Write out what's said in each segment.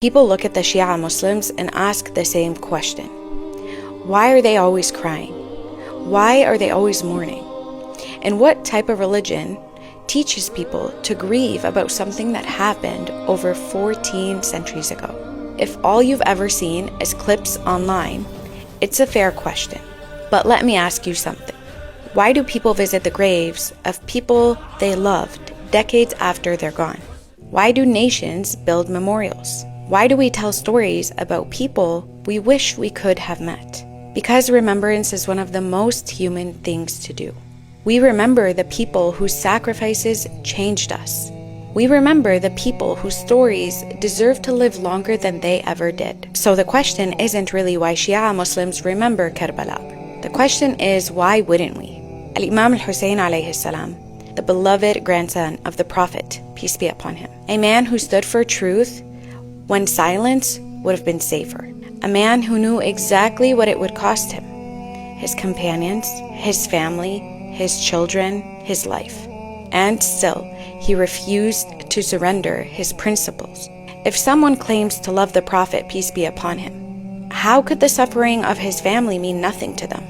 People look at the Shia Muslims and ask the same question. Why are they always crying? Why are they always mourning? And what type of religion teaches people to grieve about something that happened over 14 centuries ago? If all you've ever seen is clips online, it's a fair question. But let me ask you something. Why do people visit the graves of people they loved decades after they're gone? Why do nations build memorials? Why do we tell stories about people we wish we could have met? Because remembrance is one of the most human things to do. We remember the people whose sacrifices changed us. We remember the people whose stories deserve to live longer than they ever did. So the question isn't really why Shia Muslims remember Karbala. The question is, why wouldn't we? Al-Imam al-Hussein alayhi salam, the beloved grandson of the Prophet, peace be upon him, a man who stood for truth when silence would have been safer. A man who knew exactly what it would cost him, his companions, his family, his children, his life. And still, he refused to surrender his principles. If someone claims to love the Prophet, peace be upon him, how could the suffering of his family mean nothing to them?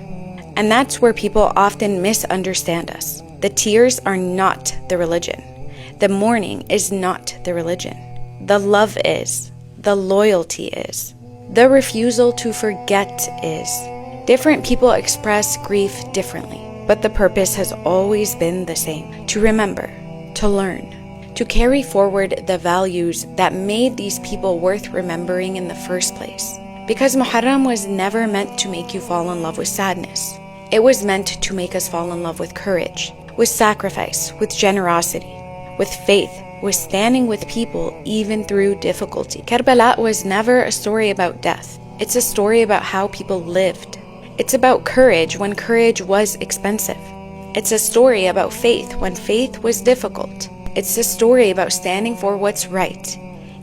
And that's where people often misunderstand us. The tears are not the religion. The mourning is not the religion. The love is. The loyalty is. The refusal to forget is. Different people express grief differently, but the purpose has always been the same: to remember, to learn, to carry forward the values that made these people worth remembering in the first place. Because Muharram was never meant to make you fall in love with sadness. It was meant to make us fall in love with courage, with sacrifice, with generosity, with faith, with standing with people even through difficulty. Karbala was never a story about death. It's a story about how people lived. It's about courage when courage was expensive. It's a story about faith when faith was difficult. It's a story about standing for what's right,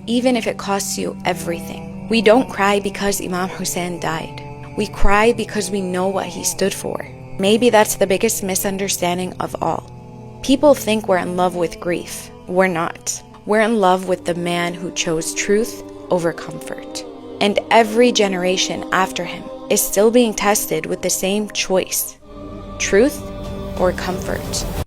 even if it costs you everything. We don't cry because Imam Hussein died. We cry because we know what he stood for. Maybe that's the biggest misunderstanding of all. People think we're in love with grief. We're not. We're in love with the man who chose truth over comfort. And every generation after him is still being tested with the same choice: truth or comfort.